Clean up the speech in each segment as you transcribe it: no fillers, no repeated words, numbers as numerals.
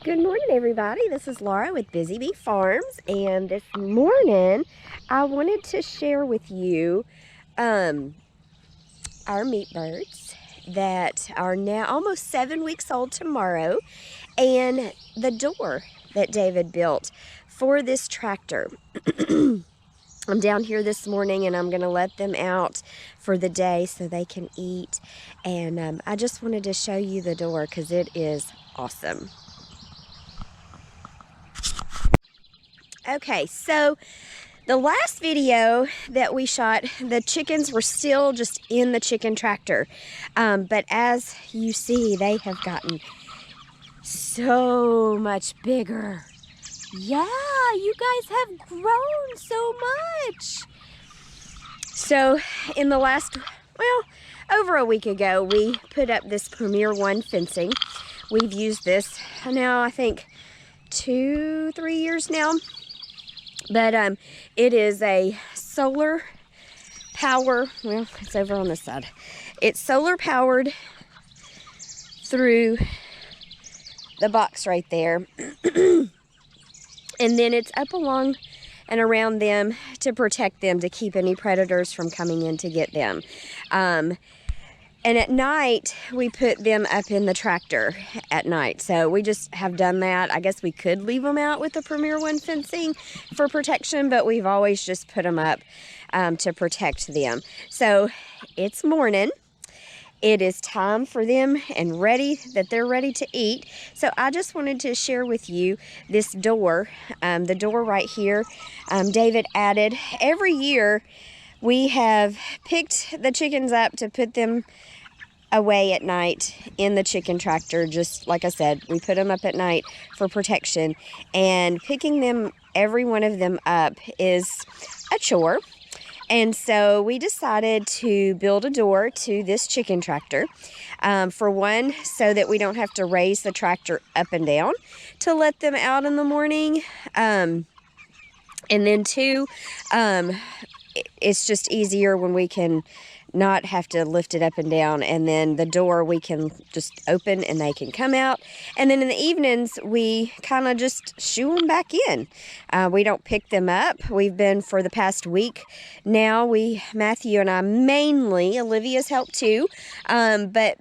Good morning, everybody. This is Laura with Busy Bee Farms, and this morning I wanted to share with you our meat birds that are now almost 7 weeks old tomorrow, and the door that David built for this tractor. I'm down here this morning and I'm going to let them out for the day so they can eat, and I just wanted to show you the door because it is awesome. Okay, so the last video that we shot, the chickens were still just in the chicken tractor. But as you see, they have gotten so much bigger. Yeah, you guys have grown so much. So in the last, over a week ago, we put up this Premier One fencing. We've used this now, I think, 2-3 years now. But it is a solar power, well, it's over on this side. It's solar powered through the box right there. And then it's up along and around them to protect them, to keep any predators from coming in to get them. And at night, we put them up in the tractor at night. So we just have done that. I guess we could leave them out with the Premier One fencing for protection, but we've always just put them up to protect them. So it's morning. It is time for them and they're ready to eat. So I just wanted to share with you this door, the door right here. David added. Every year we have picked the chickens up to put them away at night in the chicken tractor. Just like I said, we put them up at night for protection, and picking them, every one of them up, is a chore. And so we decided to build a door to this chicken tractor. For one, so that we don't have to raise the tractor up and down to let them out in the morning. And then two, it's just easier when we can not have to lift it up and down, and then the door we can just open and they can come out. And then in the evenings we kind of just shoo them back in. We don't pick them up. We've been, for the past week now, Matthew and I mainly, Olivia's helped too, but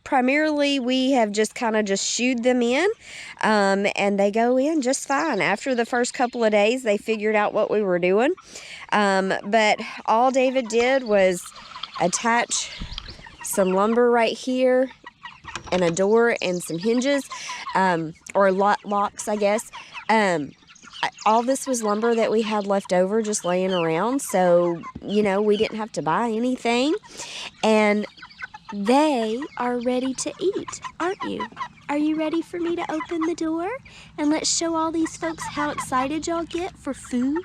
primarily we have just kind of just shooed them in, and they go in just fine. After the first couple of days, they figured out what we were doing. But all David did was attach some lumber right here and a door and some hinges, or locks, I guess. All this was lumber that we had left over just laying around, so, we didn't have to buy anything. And they are ready to eat, aren't you? Are you ready for me to open the door? And let's show all these folks how excited y'all get for food?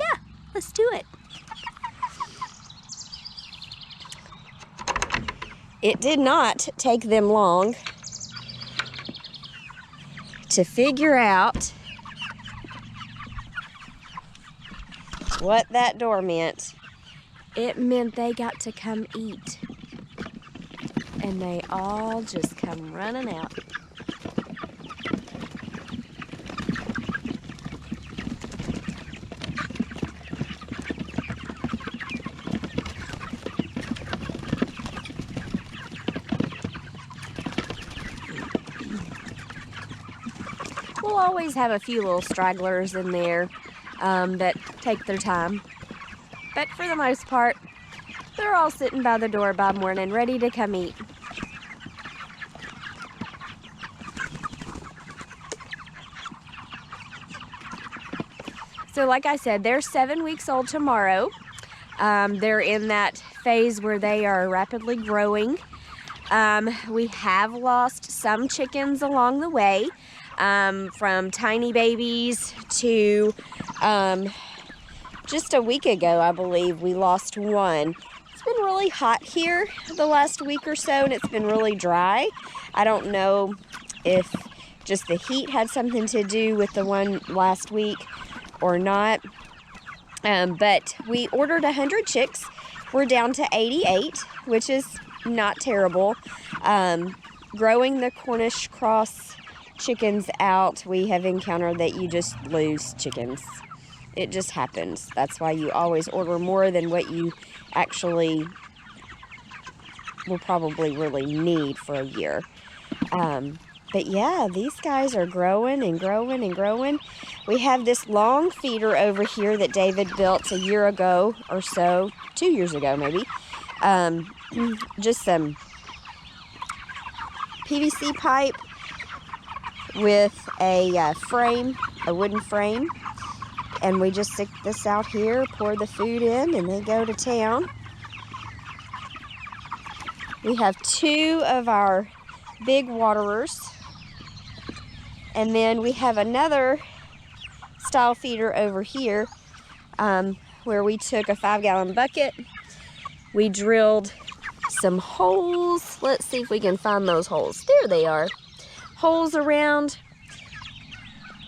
Yeah, let's do it. It did not take them long to figure out what that door meant. It meant they got to come eat. And they all just come running out. We'll always have a few little stragglers in there that take their time. But for the most part, they're all sitting by the door by morning, ready to come eat. So like I said, they're 7 weeks old tomorrow. They're in that phase where they are rapidly growing. We have lost some chickens along the way, from tiny babies to just a week ago, I believe, we lost one. It's been really hot here the last week or so, and it's been really dry. I don't know if just the heat had something to do with the one last week or not. But we ordered 100 chicks. We're down to 88, which is not terrible. Growing the Cornish Cross chickens out, we have encountered that you just lose chickens. It just happens. That's why you always order more than what you actually will probably really need for a year. But yeah, these guys are growing and growing and growing. We have this long feeder over here that David built a year ago or so, 2 years ago maybe. Just some PVC pipe with a frame, a wooden frame. And we just stick this out here, pour the food in, and they go to town. We have 2 of our big waterers. And then we have another style feeder over here where we took a 5-gallon bucket. We drilled some holes. Let's see if we can find those holes. There they are. Holes around.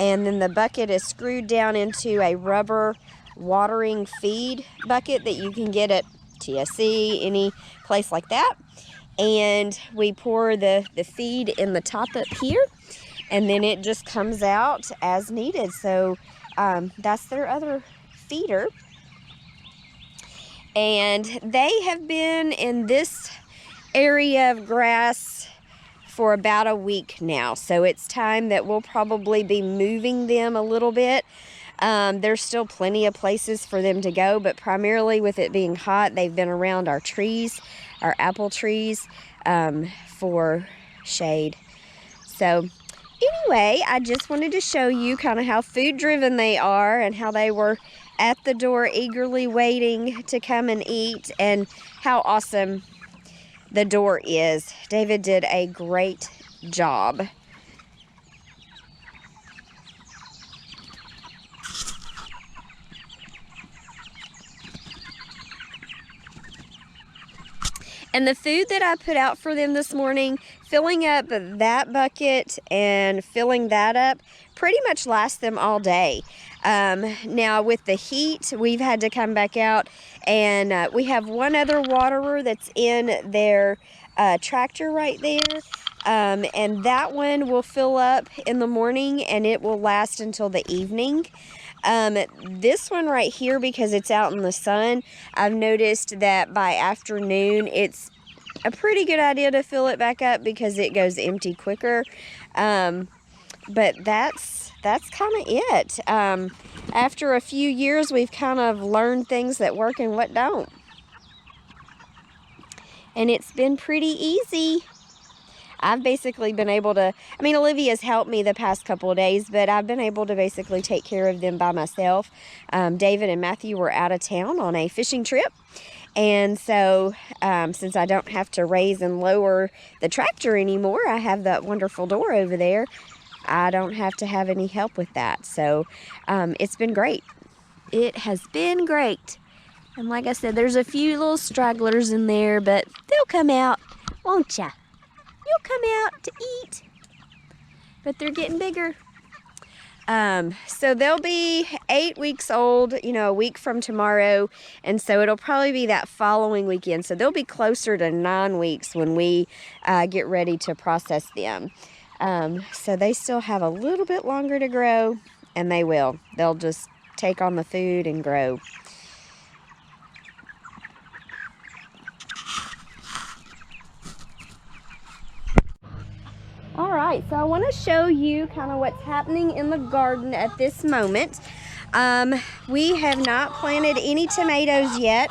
And then the bucket is screwed down into a rubber watering feed bucket that you can get at TSC, any place like that. And we pour the feed in the top up here, and then it just comes out as needed. So that's their other feeder. And they have been in this area of grass for about a week now. So it's time that we'll probably be moving them a little bit. There's still plenty of places for them to go, but primarily with it being hot, they've been around our trees, our apple trees, for shade. So anyway, I just wanted to show you kind of how food driven they are and how they were at the door eagerly waiting to come and eat, and how awesome the door is. David did a great job. And the food that I put out for them this morning, filling up that bucket and filling that up, pretty much lasts them all day. Now with the heat, we've had to come back out, and we have one other waterer that's in their tractor right there. And that one will fill up in the morning and it will last until the evening. This one right here, because it's out in the sun, I've noticed that by afternoon it's a pretty good idea to fill it back up because it goes empty quicker. But that's kind of it. After a few years, we've kind of learned things that work and what don't. And it's been pretty easy. I've basically been able to, I mean, Olivia's helped me the past couple of days, but I've been able to basically take care of them by myself. David and Matthew were out of town on a fishing trip. And so, since I don't have to raise and lower the tractor anymore, I have that wonderful door over there. I don't have to have any help with that. So, it's been great. It has been great. And like I said, there's a few little stragglers in there, but they'll come out, won't ya? You'll come out to eat. But they're getting bigger. So they'll be 8 weeks old, you know, a week from tomorrow. And so it'll probably be that following weekend. So they'll be closer to 9 weeks when we get ready to process them. So they still have a little bit longer to grow, and they will. They'll just take on the food and grow. All right, so I want to show you kind of what's happening in the garden at this moment. We have not planted any tomatoes yet.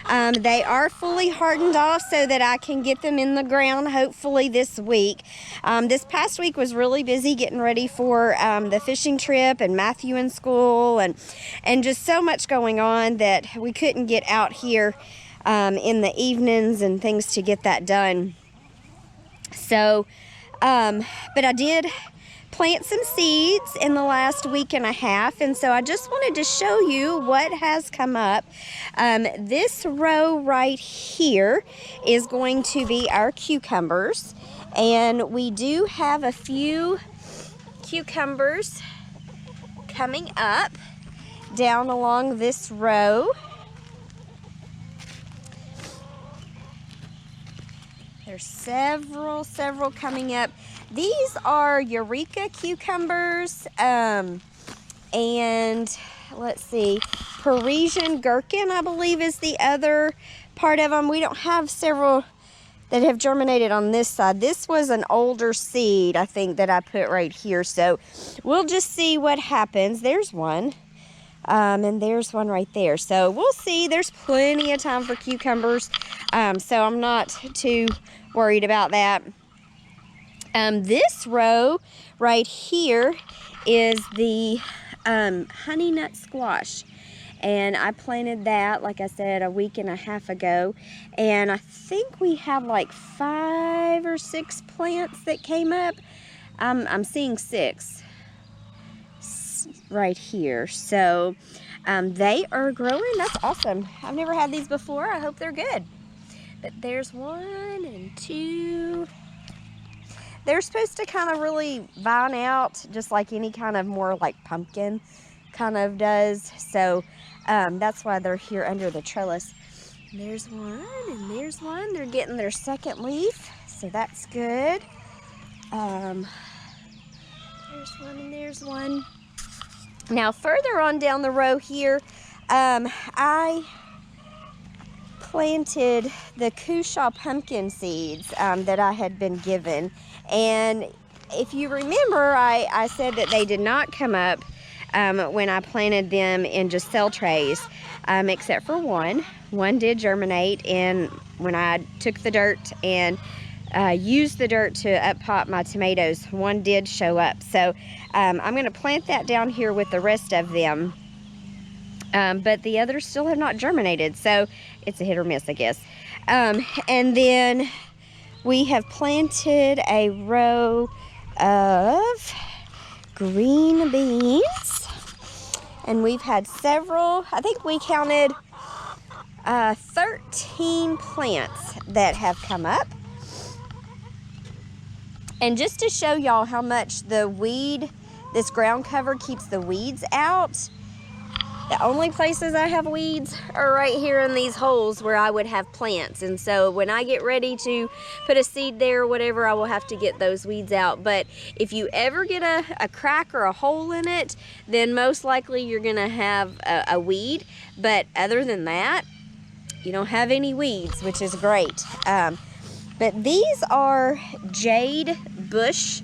They are fully hardened off so that I can get them in the ground hopefully this week. This past week was really busy getting ready for the fishing trip and Matthew in school and just so much going on that we couldn't get out here in the evenings and things to get that done. So, but I did plant some seeds in the last week and a half, and so I just wanted to show you what has come up. This row right here is going to be our cucumbers, and we do have a few cucumbers coming up down along this row. There's several coming up. These are Eureka cucumbers, and let's see, Parisian gherkin, I believe, is the other part of them. We don't have several that have germinated on this side. This was an older seed, I think, that I put right here. So we'll just see what happens. There's one, and there's one right there. So we'll see. There's plenty of time for cucumbers, so I'm not too worried about that. This row right here is the honey nut squash. And I planted that, like I said, a week and a half ago. And I think we have like 5 or 6 plants that came up. I'm seeing 6 right here. So they are growing. That's awesome. I've never had these before. I hope they're good. But there's 1 and 2. They're supposed to kind of really vine out, just like any kind of more like pumpkin kind of does. So that's why they're here under the trellis. There's 1 and there's 1. They're getting their second leaf, so that's good. There's 1 and there's 1. Now further on down the row here, I planted the Cushaw pumpkin seeds that I had been given. And if you remember, I said that they did not come up when I planted them in just cell trays, except for one. One did germinate, and when I took the dirt and used the dirt to up-pot my tomatoes, one did show up. So I'm going to plant that down here with the rest of them. But the others still have not germinated, so it's a hit or miss, I guess. And then we have planted a row of green beans, and we've had several. I think we counted 13 plants that have come up. And just to show y'all how much this ground cover keeps the weeds out, the only places I have weeds are right here in these holes where I would have plants. And so when I get ready to put a seed there or whatever, I will have to get those weeds out. But if you ever get a crack or a hole in it, then most likely you're gonna have a weed. But other than that, you don't have any weeds, which is great. But these are jade bush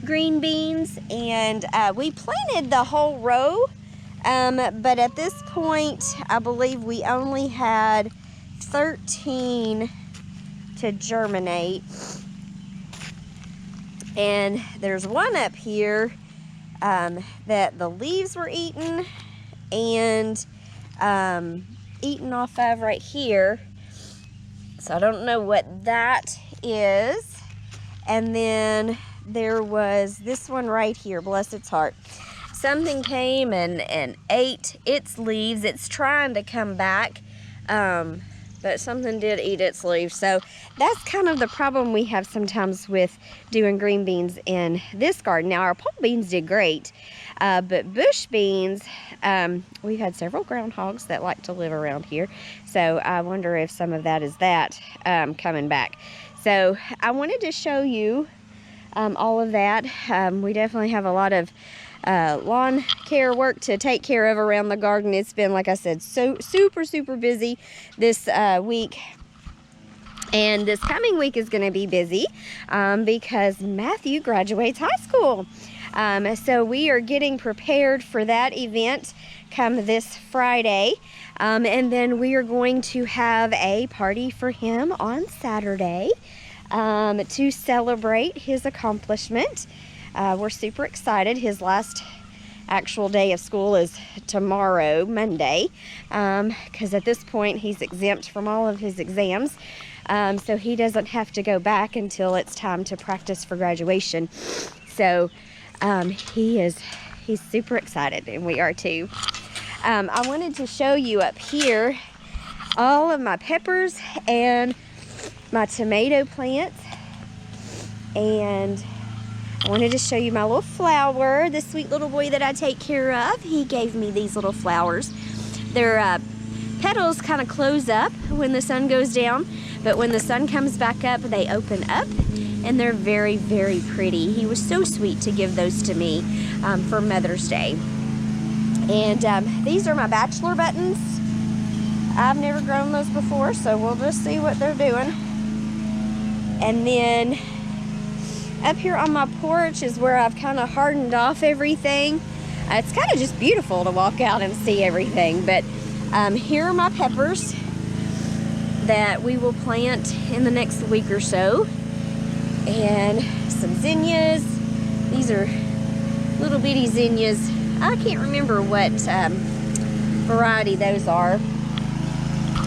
green beans, and we planted the whole row. But at this point, I believe we only had 13 to germinate. And there's one up here that the leaves were eaten and eaten off of right here. So I don't know what that is. And then there was this one right here, bless its heart. Something came and ate its leaves. It's trying to come back, but something did eat its leaves. So that's kind of the problem we have sometimes with doing green beans in this garden. Now our pole beans did great, but bush beans, we've had several groundhogs that like to live around here. So I wonder if some of that is that coming back. So I wanted to show you all of that. We definitely have a lot of lawn care work to take care of around the garden. It's been, like I said, so super busy this week, and this coming week is going to be busy because Matthew graduates high school. So we are getting prepared for that event come this Friday, and then we are going to have a party for him on Saturday to celebrate his accomplishment. We're super excited. His last actual day of school is tomorrow, Monday, because at this point he's exempt from all of his exams, so he doesn't have to go back until it's time to practice for graduation. So he's super excited, and we are too. I wanted to show you up here all of my peppers and my tomato plants, and I wanted to show you my little flower, the sweet little boy that I take care of. He gave me these little flowers. Their petals kind of close up when the sun goes down, but when the sun comes back up, they open up, and they're very, very pretty. He was so sweet to give those to me for Mother's Day. And these are my bachelor buttons. I've never grown those before, so we'll just see what they're doing. And then up here on my porch is where I've kind of hardened off everything. It's kind of just beautiful to walk out and see everything. But here are my peppers that we will plant in the next week or so. And some zinnias. These are little bitty zinnias. I can't remember what variety those are.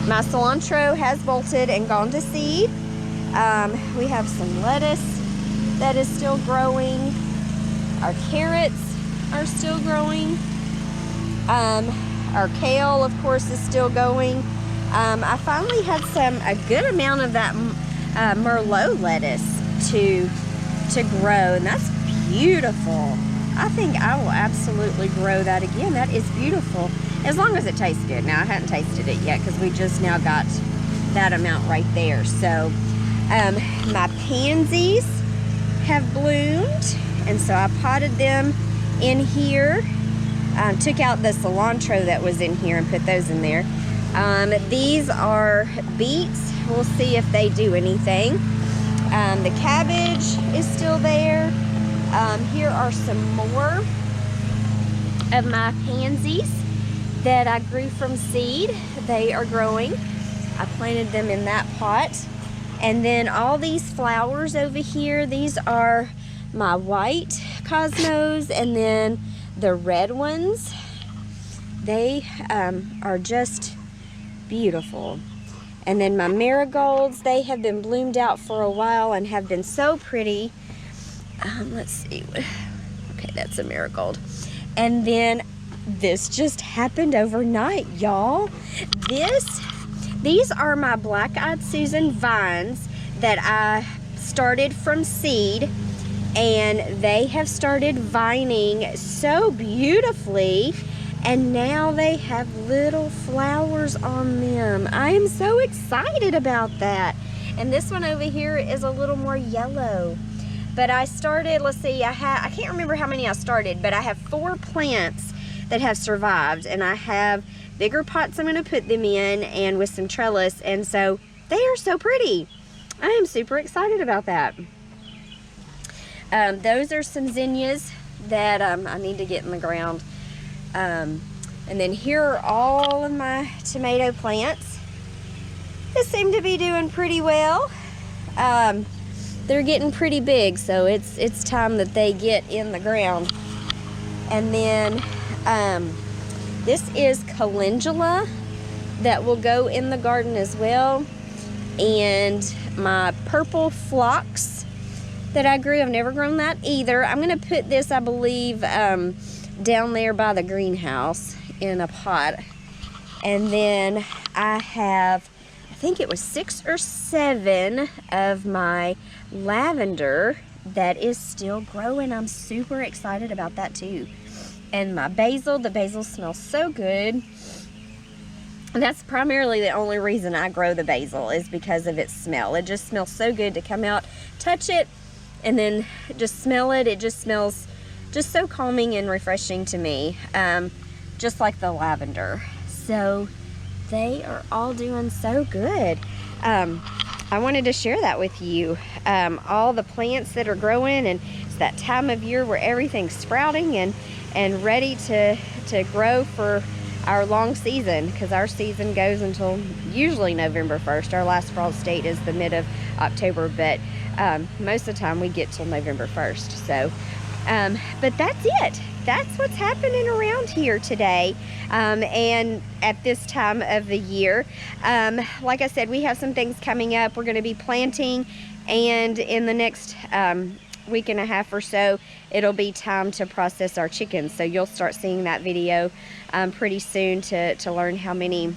My cilantro has bolted and gone to seed. We have some lettuce that is still growing. Our carrots are still growing. Our kale, of course, is still going. I finally had a good amount of that Merlot lettuce to grow, and that's beautiful. I think I will absolutely grow that again. That is beautiful, as long as it tastes good. Now, I hadn't tasted it yet because we just now got that amount right there. So my pansies have bloomed, and so I potted them in here. Took out the cilantro that was in here and put those in there. These are beets. We'll see if they do anything. The cabbage is still there. Here are some more of my pansies that I grew from seed. They are growing. I planted them in that pot. And then all these flowers over here, these are my white cosmos, and then the red ones, they are just beautiful. And then my marigolds, they have been bloomed out for a while and have been so pretty. Let's see. Okay, that's a marigold. And then this just happened overnight, y'all. These are my black-eyed Susan vines that I started from seed, and they have started vining so beautifully, and now they have little flowers on them. I am so excited about that. And this one over here is a little more yellow. But I started, let's see, I can't remember how many I started, but I have 4 plants that have survived, and I have bigger pots I'm going to put them in, and with some trellis, and so they are so pretty. I am super excited about that. Those are some zinnias that I need to get in the ground. And then here are all of my tomato plants. They seem to be doing pretty well. They're getting pretty big, so it's time that they get in the ground. And then this is calendula that will go in the garden as well. And my purple phlox that I grew, I've never grown that either. I'm going to put this, I believe, down there by the greenhouse in a pot. And then I have, I think it was 6 or 7 of my lavender that is still growing. I'm super excited about that too. And my basil, the basil smells so good. And that's primarily the only reason I grow the basil, is because of its smell. It just smells so good to come out, touch it, and then just smell it. It just smells just so calming and refreshing to me, just like the lavender. So they are all doing so good. I wanted to share that with you. All the plants that are growing, and it's that time of year where everything's sprouting and ready to grow for our long season, because our season goes until usually November 1st. Our last frost date is the mid of October, but most of the time we get till November 1st. So, but that's it. That's what's happening around here today, and at this time of the year. Like I said, we have some things coming up. We're going to be planting, and in the next week and a half or so, it'll be time to process our chickens. So you'll start seeing that video pretty soon to learn how many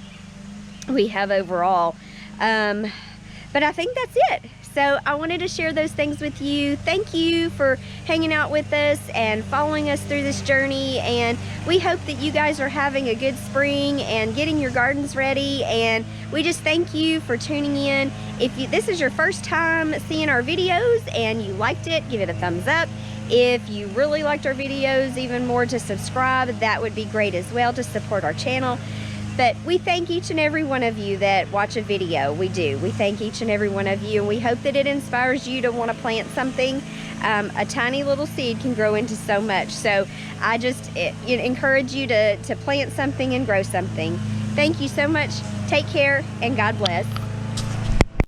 we have overall. But I think that's it. So I wanted to share those things with you. Thank you for hanging out with us and following us through this journey. And we hope that you guys are having a good spring and getting your gardens ready. And we just thank you for tuning in. If this is your first time seeing our videos and you liked it, give it a thumbs up. If you really liked our videos even more, to subscribe. That would be great as well to support our channel. But we thank each and every one of you that watch a video. We do. We thank each and every one of you, and we hope that it inspires you to want to plant something. A tiny little seed can grow into so much. So I just encourage you to plant something and grow something. Thank you so much. Take care, and God bless.